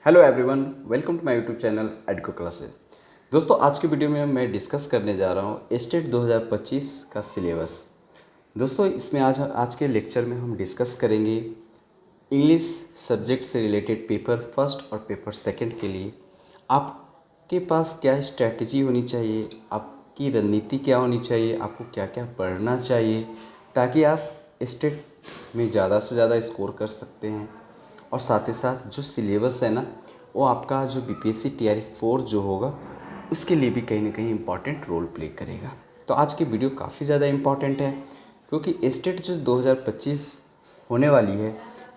Hello everyone, welcome to my YouTube channel Edco classes. दोस्तों, आज की वीडियो में मैं डिस्कस करने जा रहा हूँ स्टेट 2025 का सिलेबस। दोस्तों, इसमें आज के लेक्चर में हम डिस्कस करेंगे इंग्लिश सब्जेक्ट से रिलेटेड पेपर फर्स्ट और पेपर सेकंड के लिए आपके पास क्या स्ट्रैटेजी होनी चाहिए, आपकी रणनीति क्या होनी चाहिए, आपको क्या क्या पढ़ना चाहिए ताकि आप स्टेट में ज़्यादा से ज़्यादा स्कोर कर सकते हैं। और साथ ही साथ जो सिलेबस है ना, वो आपका जो बीपीएससी टीआरई 4 जो होगा उसके लिए भी कहीं ना कहीं इम्पॉर्टेंट रोल प्ले करेगा। तो आज की वीडियो काफ़ी ज़्यादा इम्पॉर्टेंट है क्योंकि स्टेट जो 2025 होने वाली है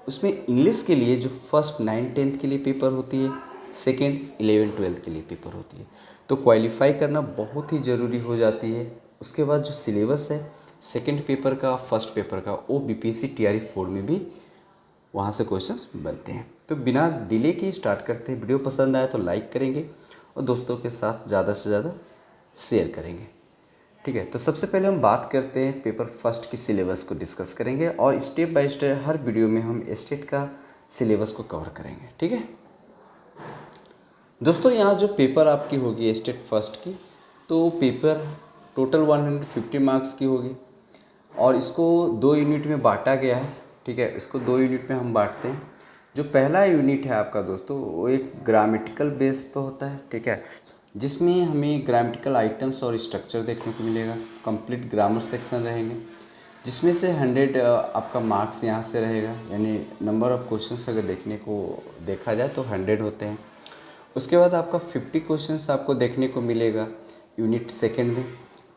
उसमें इंग्लिश के लिए जो फर्स्ट 9-10 के लिए पेपर होती है, सेकेंड 11-12 के लिए पेपर होती है, तो क्वालिफाई करना बहुत ही ज़रूरी हो जाती है। उसके बाद जो सिलेबस है सेकेंड पेपर का, फर्स्ट पेपर का, वो बीपीएससी टीआरई 4 में भी वहाँ से क्वेश्चंस बनते हैं। तो बिना डिले के स्टार्ट करते हैं। वीडियो पसंद आए तो लाइक करेंगे और दोस्तों के साथ ज़्यादा से ज़्यादा शेयर करेंगे। ठीक है, तो सबसे पहले हम बात करते हैं पेपर फर्स्ट की सिलेबस को डिस्कस करेंगे और step by step her video में हम स्टेट का सिलेबस को कवर करेंगे। ठीक है दोस्तों, यहाँ जो पेपर आपकी होगी स्टेट फर्स्ट की, तो पेपर टोटल 150 मार्क्स की होगी और इसको 2 यूनिट में बांटा गया है। ठीक है, इसको 2 यूनिट में हम बांटते हैं। जो पहला यूनिट है आपका दोस्तों, वो एक ग्रामेटिकल बेस पर होता है। ठीक है, जिसमें हमें ग्रामेटिकल आइटम्स और स्ट्रक्चर देखने को मिलेगा। कंप्लीट ग्रामर सेक्शन रहेंगे जिसमें से 100 आपका मार्क्स यहाँ से रहेगा, यानी नंबर ऑफ क्वेश्चंस अगर देखने को देखा जाए तो 100 होते हैं। उसके बाद आपका 50 क्वेश्चंस आपको देखने को मिलेगा यूनिट सेकेंड में।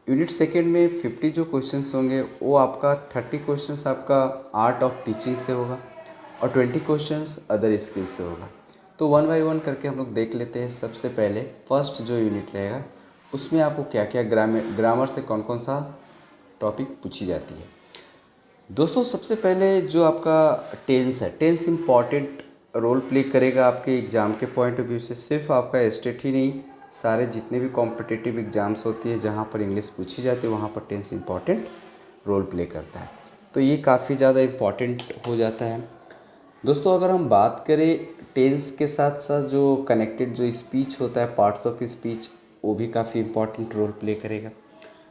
यूनिट सेकेंड में 50 जो क्वेश्चंस होंगे वो आपका 30 क्वेश्चंस आपका आर्ट ऑफ टीचिंग से होगा और 20 क्वेश्चंस अदर स्किल्स से होगा। तो वन बाय वन करके हम लोग देख लेते हैं। सबसे पहले फर्स्ट जो यूनिट रहेगा उसमें आपको क्या क्या ग्रामर से कौन कौन सा टॉपिक पूछी जाती है। दोस्तों, सबसे पहले जो आपका टेंस है, टेंस इम्पॉर्टेंट रोल प्ले करेगा आपके एग्ज़ाम के पॉइंट ऑफ व्यू से। सिर्फ आपका स्टेट ही नहीं, सारे जितने भी कॉम्पिटिटिव एग्ज़ाम्स होती है जहाँ पर इंग्लिश पूछी जाती है वहाँ पर टेंस इम्पॉर्टेंट रोल प्ले करता है। तो ये काफ़ी ज़्यादा इम्पॉर्टेंट हो जाता है। दोस्तों, अगर हम बात करें टेंस के साथ साथ जो कनेक्टेड जो स्पीच होता है, पार्ट्स ऑफ स्पीच, वो भी काफ़ी इम्पॉर्टेंट रोल प्ले करेगा।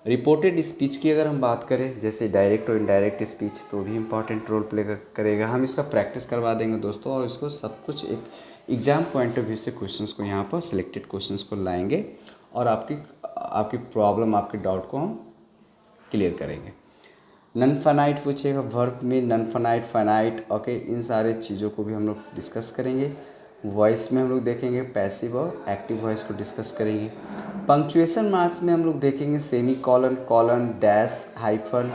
रिपोर्टेड स्पीच की अगर हम बात करें, जैसे डायरेक्ट और इनडायरेक्ट स्पीच, तो भी इम्पॉर्टेंट रोल प्ले करेगा। हम इसका प्रैक्टिस करवा देंगे दोस्तों और इसको सब कुछ एक एग्ज़ाम पॉइंट ऑफ व्यू से क्वेश्चंस को यहाँ पर सिलेक्टेड क्वेश्चंस को लाएंगे और आपकी प्रॉब्लम, आपके डाउट को हम क्लियर करेंगे। नन फाइनाइट पूछेगा, वर्ब में नन फाइनाइट, फाइनाइट, ओके, इन सारे चीज़ों को भी हम लोग डिस्कस करेंगे। वॉइस में हम लोग देखेंगे पैसिव और एक्टिव वॉइस को डिस्कस करेंगे। पंक्चुएशन मार्क्स में हम लोग देखेंगे semi colon, colon, dash, hyphen,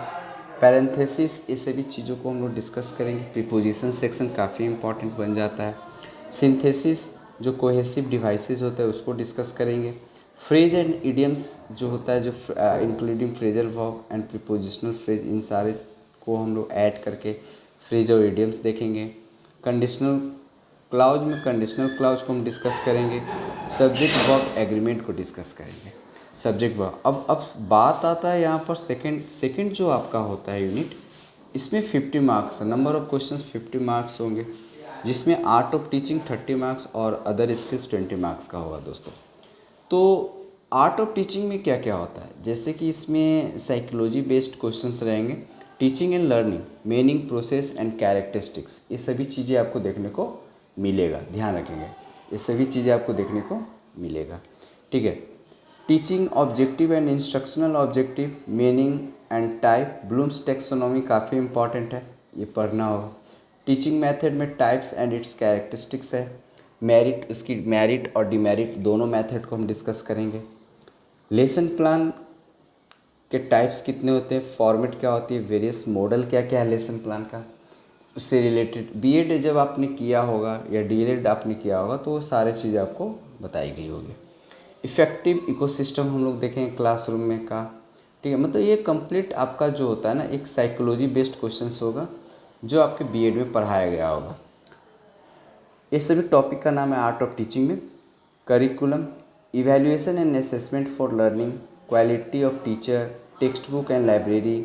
parenthesis, ये सभी चीज़ों को हम लोग डिस्कस करेंगे। प्रीपोजिशन सेक्शन काफ़ी इंपॉर्टेंट बन जाता है। सिंथेसिस, जो कोहेसिव डिवाइसेस होता है उसको डिस्कस करेंगे। फ्रेज एंड इडियम्स जो होता है, जो including phrasal verb and prepositional phrase, इन सारे को हम लोग ऐड करके फ्रेज और इडियम्स देखेंगे। कंडीशनल क्लाउज में कंडीशनल क्लाउज को हम डिस्कस करेंगे। सब्जेक्ट वर्ब एग्रीमेंट को डिस्कस करेंगे। सब्जेक्ट वर्ब, अब बात आता है यहाँ पर सेकंड जो आपका होता है यूनिट, इसमें 50 marks, number of questions 50 marks होंगे, जिसमें आर्ट ऑफ टीचिंग 30 मार्क्स और अदर स्किल्स 20 मार्क्स का होगा दोस्तों। तो आर्ट ऑफ टीचिंग में क्या क्या होता है, जैसे कि इसमें साइकोलॉजी बेस्ड क्वेश्चंस रहेंगे, teaching and learning, meaning, process and characteristics, ये सभी चीज़ें आपको देखने को मिलेगा। ध्यान रखेंगे, ये सभी चीज़ें आपको देखने को मिलेगा। ठीक है, teaching objective and instructional objective, meaning and type, blooms taxonomy काफ़ी इंपॉर्टेंट है, ये पढ़ना होगा। टीचिंग मेथड में टाइप्स एंड इट्स कैरेक्टरिस्टिक्स है। मेरिट, उसकी मेरिट और डिमेरिट दोनों मेथड को हम डिस्कस करेंगे। लेसन प्लान के टाइप्स कितने होते हैं, फॉर्मेट क्या होती है, वेरियस मॉडल क्या क्या है लेसन प्लान का, उससे रिलेटेड बीएड जब आपने किया होगा या डीएलएड आपने किया होगा तो वो सारी चीज़ें आपको बताई गई होगी। इफ़ेक्टिव इकोसिस्टम हम लोग देखेंगे क्लासरूम में का। ठीक है, मतलब ये कंप्लीट आपका जो होता है ना, एक साइकोलॉजी बेस्ड क्वेश्चंस होगा जो आपके बीएड में पढ़ाया गया होगा। ये सभी टॉपिक का नाम है आर्ट ऑफ टीचिंग में। Curriculum, evaluation and assessment for learning, quality of teacher, textbook and library,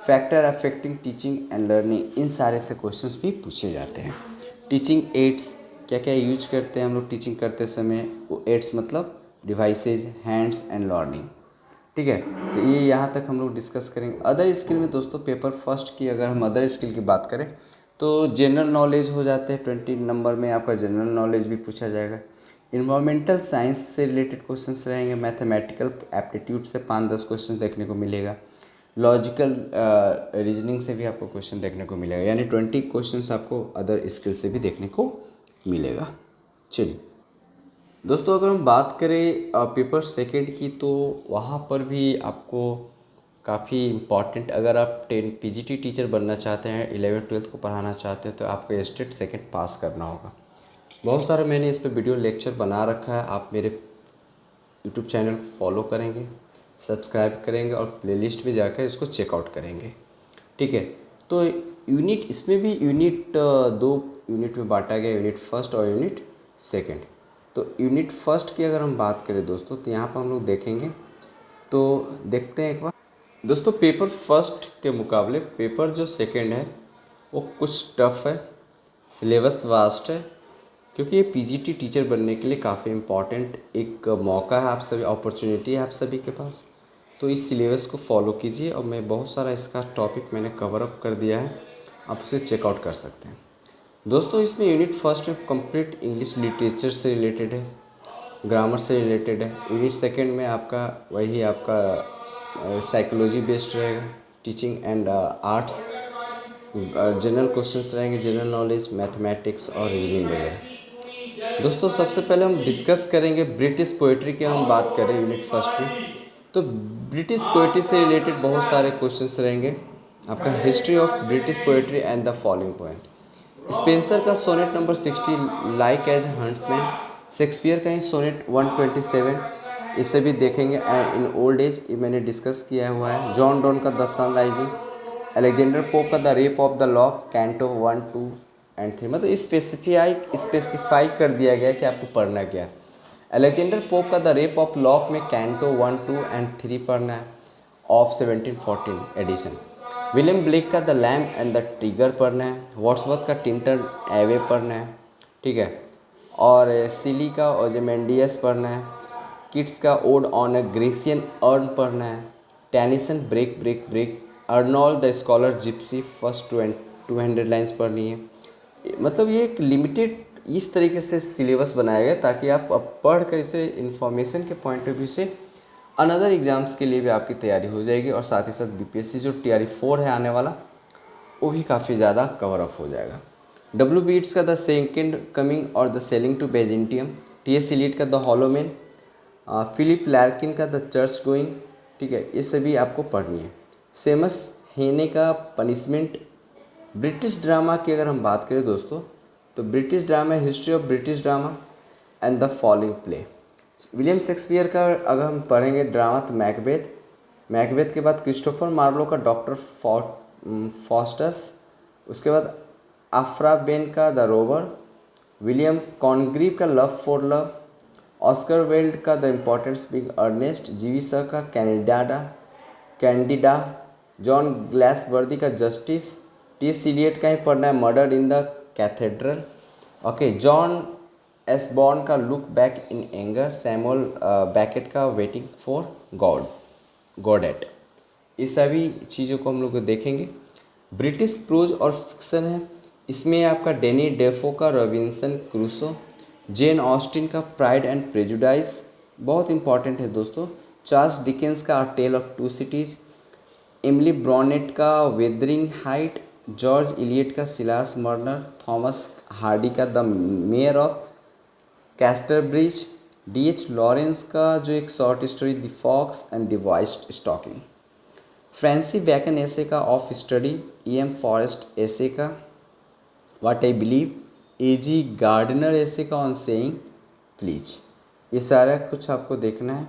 factor affecting teaching and learning, इन सारे से क्वेश्चंस भी पूछे जाते हैं। टीचिंग एड्स, क्या क्या यूज करते हैं हम लोग टीचिंग करते समय, वो एड्स मतलब डिवाइसेज, हैंड्स एंड लर्निंग, ठीक है। तो ये यहाँ तक हम लोग डिस्कस करेंगे। अदर स्किल में दोस्तों पेपर फर्स्ट की अगर हम अदर स्किल की बात करें तो जनरल नॉलेज हो जाते हैं, 20 नंबर में आपका जनरल नॉलेज भी पूछा जाएगा। इन्वायरमेंटल साइंस से रिलेटेड क्वेश्चंस रहेंगे, मैथमेटिकल एप्टीट्यूड से 5-10 क्वेश्चन देखने को मिलेगा, लॉजिकल रीजनिंग से भी आपको क्वेश्चन देखने को मिलेगा, यानी 20 क्वेश्चंस आपको अदर स्किल से भी देखने को मिलेगा। चलिए दोस्तों, अगर हम बात करें पेपर सेकंड की तो वहाँ पर भी आपको काफ़ी इम्पॉर्टेंट, अगर आप 10 पीजीटी टीचर बनना चाहते हैं, 11th-12th को पढ़ाना चाहते हैं तो आपको स्टेट सेकंड पास करना होगा। बहुत सारा मैंने इस पर वीडियो लेक्चर बना रखा है, आप मेरे यूट्यूब चैनल को फॉलो करेंगे, सब्सक्राइब करेंगे और प्लेलिस्ट में जाकर इसको चेकआउट करेंगे, ठीक है। तो यूनिट, इसमें भी यूनिट 2 यूनिट में बांटा गया, यूनिट फर्स्ट और यूनिट सेकंड। तो यूनिट फर्स्ट की अगर हम बात करें दोस्तों तो यहाँ पर हम लोग देखेंगे, तो देखते हैं एक बार दोस्तों। पेपर फर्स्ट के मुकाबले पेपर जो सेकंड है वो कुछ टफ है, सिलेबस वास्ट है, क्योंकि ये पीजीटी टीचर बनने के लिए काफ़ी इम्पॉर्टेंट एक मौका है, आप सभी अपॉर्चुनिटी है आप सभी के पास। तो इस सिलेबस को फॉलो कीजिए, और मैं बहुत सारा इसका टॉपिक मैंने कवर अप कर दिया है, आप उसे चेकआउट कर सकते हैं दोस्तों। इसमें यूनिट फर्स्ट में कंप्लीट इंग्लिश लिटरेचर से रिलेटेड है, ग्रामर से रिलेटेड है। यूनिट सेकंड में आपका वही आपका साइकोलॉजी बेस्ड रहेगा, teaching and arts, general questions रहेंगे, जनरल नॉलेज, मैथमेटिक्स और रीजनिंग वगैरह। दोस्तों सबसे पहले हम डिस्कस करेंगे ब्रिटिश पोइट्री की हम बात करें यूनिट फर्स्ट में, तो ब्रिटिश पोइट्री से रिलेटेड बहुत सारे क्वेश्चंस रहेंगे। आपका history of British poetry and the following point, Spenser का sonnet number 60 like as huntsman, Shakespeare का ही सोनेट 127, इसे भी देखेंगे। इन ओल्ड एज, ये मैंने डिस्कस किया हुआ है। जॉन डॉन का the sun rising, Alexander Pope का the rape of the lock, canto 1, 2 and 3, मतलब स्पेसिफाई कर दिया गया कि आपको पढ़ना क्या है। अलेक्जेंडर पोप का द रेप ऑफ लॉक में कैंटो 1, 2 एंड 3 पढ़ना है, ऑफ 1714 एडिशन। विलियम ब्लेक का the lamp and the trigger पढ़ना है। वर्ड्सवर्थ का टिंटर एवे पढ़ना है, ठीक है। और सिली का ओजेमेंडियस पढ़ना है। किट्स का ode on a Grecian urn पढ़ना है। Tennyson break break break, Arnold the scholar gypsy first 200 lines पढ़नी है। मतलब ये एक लिमिटेड इस तरीके से सिलेबस बनाया गया ताकि आप अब पढ़ कर इसे इन्फॉर्मेशन के पॉइंट ऑफ व्यू से अनदर एग्ज़ाम्स के लिए भी आपकी तैयारी हो जाएगी, और साथ ही साथ बीपीएससी जो TRE 4 है आने वाला, वो भी काफ़ी ज़्यादा कवर अप हो जाएगा। W. Beats का द सेकेंड कमिंग और the sailing to Byzantium, T.S. Eliot का the hollow man, Philip Larkin का द चर्च गोइंग, ठीक है, ये सभी आपको पढ़नी है। सेमस हेने का पनिशमेंट। ब्रिटिश ड्रामा की अगर हम बात करें दोस्तों तो British drama, history of British drama and the following play. William Shakespeare का अगर हम पढ़ेंगे ड्रामा तो मैकबेथ के बाद क्रिस्टोफर मार्लो का डॉक्टर फॉस्टस, उसके बाद आफ्रा बेन का द रोवर, विलियम कॉनग्रीव का love for love, Oscar Wilde का द इम्पोर्टेंस बिग अर्नेस्ट, जीवी स का कैंडिडा, जॉन ग्लासवर्दी का जस्टिस, T.S. Eliot का ही पढ़ना है murder in the cathedral, okay. John Osborne का look back in anger, Samuel Beckett का वेटिंग फॉर गॉडेट, ये सभी चीज़ों को हम लोग देखेंगे। ब्रिटिश प्रोज और फिक्सन है, इसमें आपका डेनी डेफो का रॉबिन्सन क्रूसो, जेन ऑस्टिन का प्राइड एंड प्रेजुडाइस बहुत इंपॉर्टेंट है दोस्तों, चार्ल्स डिकेंस का tale of two cities, Emily Bronte का वेदरिंग हाइट, जॉर्ज इलियट का सिलास मर्डर, थॉमस हार्डी का the mayor of Casterbridge, D.H. Lawrence का जो एक short story the fox and the white stocking, Francis Bacon essays का of study, E.M. Forest ऐसे का what I believe, A.G. Gardener ऐसे का ऑन सेइंग प्लीज, ये सारा कुछ आपको देखना है।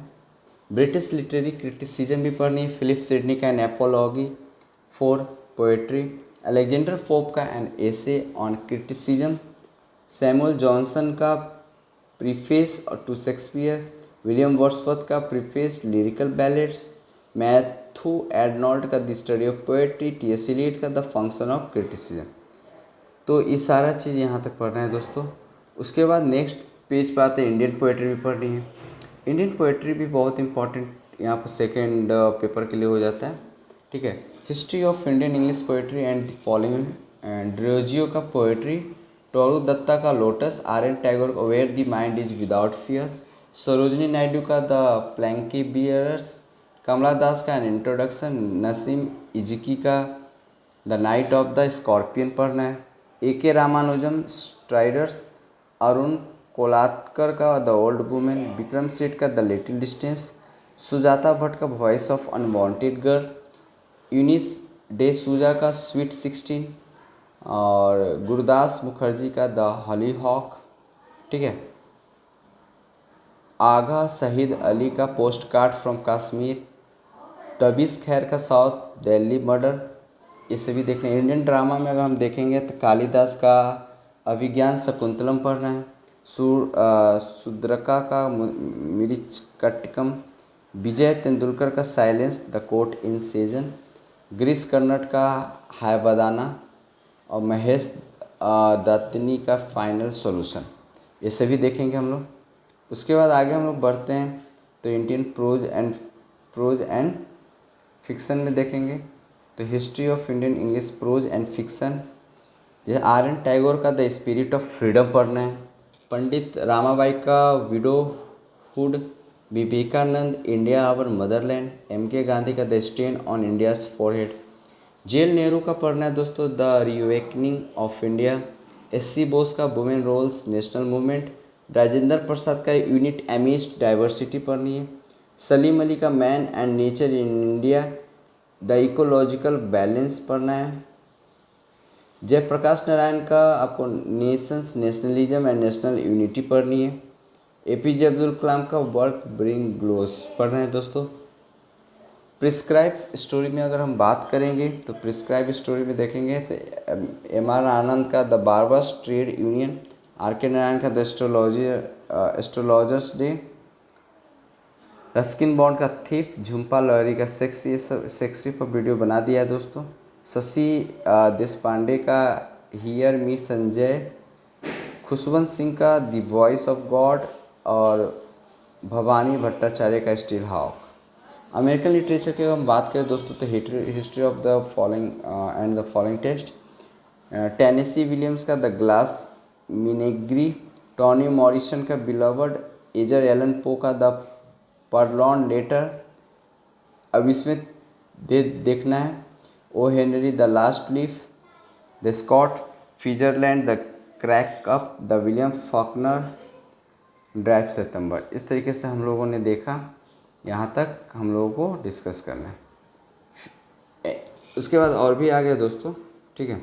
ब्रिटिश लिटरेरी क्रिटिसिज्म भी पढ़नी है, फिलिप सिडनी का an apology for poetry, Alexander Pope का an essay on criticism, Samuel Johnson का preface to Shakespeare, William Wordsworth का preface lyrical ballads, Matthew Arnold का the study of poetry, T.S. Eliot का the function of criticism. तो ये सारा चीज़ यहाँ तक पढ़ना है दोस्तों। उसके बाद नेक्स्ट पेज पे आते हैं, इंडियन पोएट्री भी पढ़नी है। इंडियन पोएट्री भी बहुत इंपॉर्टेंट यहाँ पर सेकेंड पेपर के लिए हो जाता है, ठीक है। History of Indian English poetry and following, and Derozio का पोएट्री, टोरू दत्ता का लोटस, आर एन टैगोर का where the mind is without fear, Sarojini Naidu का द प्लैंकी बियर्स, कमला दास का एन इंट्रोडक्शन, नसीम इजकी का the night of the scorpion पढ़ना है, ए के रामानुजम स्ट्राइडर्स, अरुण कोलाटकर का the old women, Vikram Seth का the little distance, Sujata Bhatt का voice of unwanted girl, Eunice de Souza का स्वीट 16, और गुरदास मुखर्जी का द हॉली हॉक, ठीक है। आगा शहीद अली का पोस्ट कार्ड फ्रॉम कश्मीर, तबीस खैर का साउथ दिल्ली मर्डर, ये सभी देखना है। इंडियन ड्रामा में अगर हम देखेंगे तो कालिदास का अभिज्ञान शकुंतलम पढ़ना है, शूद्रका का मिरिचकटिकम, विजय तेंदुलकर का silence the court in season, Girish Karnad का हायबदाना, और महेश दत्तनी का फाइनल सॉल्यूशन, ये सभी देखेंगे हम लोग। उसके बाद आगे हम लोग बढ़ते हैं तो इंडियन प्रोज एंड फिक्सन में देखेंगे तो history of Indian English pros and fiction, जैसे आर एन टैगोर का द स्पिरिट ऑफ फ्रीडम पढ़ना है, पंडित रामाबाई का widowhood, Vivekananda India our motherland, M K Gandhi का the stain on India's forehead, J L Nehru का पढ़ना है दोस्तों the reawakening of India, S C Bose का women roles national movement, Rajendra Prasad का यूनिट एमिस्ट डाइवर्सिटी पढ़नी है, सलीम अली का man and nature in India the ecological balance पढ़ना है, जयप्रकाश नारायण का आपको nations nationalism and national unity पढ़नी है, एपीजे अब्दुल कलाम का वर्क ब्रिंग ग्लोस पढ़ना है दोस्तों। प्रिस्क्राइब स्टोरी में अगर हम बात करेंगे तो प्रिस्क्राइब स्टोरी में देखेंगे तो एम आर आनंद का the barber's trade union, R K Narayan का the astrologer's day, Ruskin Bond का थीफ, झुम्पा लहरी का सेक्सी, ये सब सेक्सी पर वीडियो बना दिया है दोस्तों। शशि देशपांडे का हियर मी संजय, खुशवंत सिंह का द वॉइस ऑफ गॉड, और भवानी भट्टाचार्य का स्टील हॉक। अमेरिकन लिटरेचर की अगर हम बात करें दोस्तों तो history of the following and the following text, Tennessee Williams का the glass menagerie, Toni Morrison का बिलवर्ड, एजर एलन पो का द परलॉन लेटर, अब इसमें देखना है O Henry the last leaf, the Scott Fitzgerald the crack up, the William Faulkner drive September. इस तरीके से हम लोगों ने देखा, यहाँ तक हम लोगों को डिस्कस करना है। उसके बाद और भी आ गया दोस्तों, ठीक है।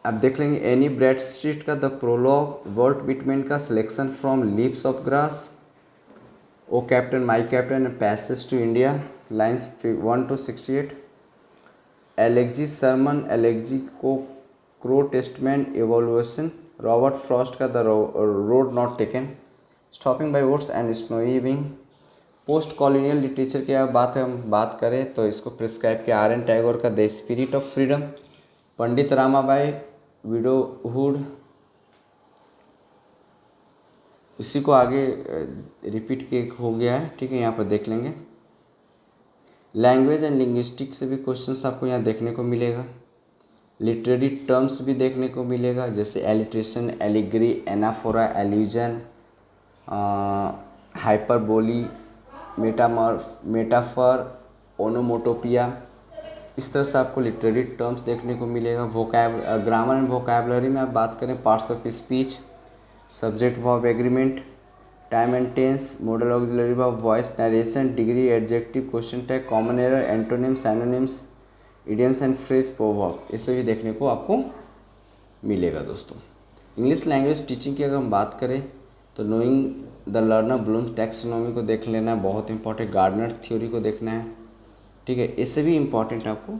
अब देख लेंगे एनी ब्रैडस्ट्रीट का द प्रोलॉग, वॉल्ट विटमैन का selection from leaves of grass, O captain my captain passage to India lines 1 to 68, Alexie Sherman Alexie को crow testament evolution, Robert Frost का the road not taken, stopping by woods and snowy evening. Post colonial literature की अगर हम बात करें तो इसको prescribe किया आर एन टैगोर का the spirit of freedom, Pandit Ramabai widowhood, उसी को आगे रिपीट के हो गया है, ठीक है, यहाँ पर देख लेंगे। लैंग्वेज एंड लिंग्विस्टिक से भी क्वेश्चंस आपको यहाँ देखने को मिलेगा, लिटरेरी टर्म्स भी देखने को मिलेगा जैसे alliteration, allegory, anaphora, allusion, hyperbole, metaphor, onomatopoeia, इस तरह से आपको लिटरेरी टर्म्स देखने को मिलेगा। ग्रामर एंड वोकैबुलरी में आप बात करें parts of speech, subject verb agreement, time and tense, modal auxiliary verb, voice, narration, degree, adjective, question tag, common error, antonyms, anonyms, idioms and phrase, proverb, ये सभी देखने को आपको मिलेगा दोस्तों। इंग्लिश लैंग्वेज टीचिंग की अगर हम बात करें तो knowing the learner Bloom's taxonomy को देख लेना है, बहुत इंपॉर्टेंट, गार्डनर थ्योरी को देखना है, ठीक है, इससे भी इंपॉर्टेंट आपको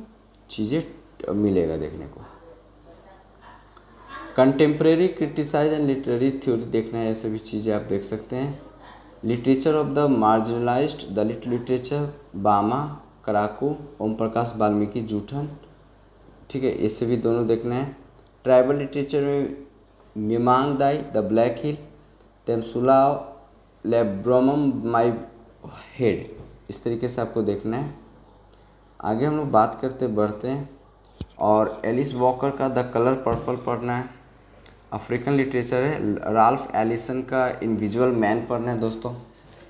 चीज़ें मिलेगा देखने को। Contemporary criticise and literary theory देखना है, ये सभी चीज़ें आप देख सकते हैं। Literature of the marginalised, Dalit literature, Bama, Karukku, Om Prakash Valmiki, जूठन, ठीक है, इससे भी दोनों देखना है। ट्राइबल लिटरेचर में Mamang Dai the black hill, Temsula Ao laburnum my head. इस तरीके से आपको देखना है। आगे हम लोग बात करते बढ़ते हैं और एलिस वॉकर का द कलर पर्पल पढ़ना है। अफ्रीकन लिटरेचर है, राल्फ एलिसन का इनविजुअल मैन पढ़ना है दोस्तों।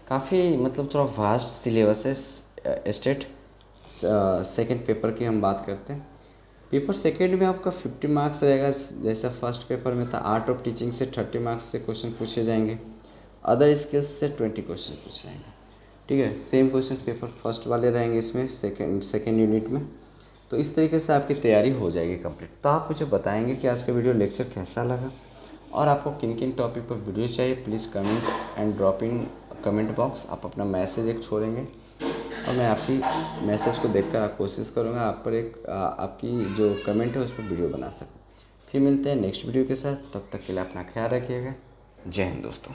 काफ़ी मतलब थोड़ा वास्ट सिलेबस है। स्टेट सेकंड पेपर की हम बात करते हैं। पेपर सेकंड में आपका 50 मार्क्स रहेगा, जैसा फर्स्ट पेपर में था। आर्ट ऑफ टीचिंग से 30 मार्क्स से क्वेश्चन पूछे जाएंगे, अदर स्किल्स से 20 क्वेश्चन पूछे जाएंगे। ठीक है, सेम क्वेश्चन पेपर फर्स्ट वाले रहेंगे इसमें सेकेंड यूनिट में। तो इस तरीके से आपकी तैयारी हो जाएगी कंप्लीट। तो आप मुझे बताएंगे कि आज का वीडियो लेक्चर कैसा लगा और आपको किन किन टॉपिक पर वीडियो चाहिए। Please comment and drop in comment box. आप अपना मैसेज एक छोड़ेंगे और मैं आपकी मैसेज को देखकर कोशिश करूँगा आप पर एक आपकी जो कमेंट है उस पर वीडियो बना सकूँ। फिर मिलते हैं नेक्स्ट वीडियो के साथ, तब तक के लिए अपना ख्याल रखिएगा। जय हिंद दोस्तों।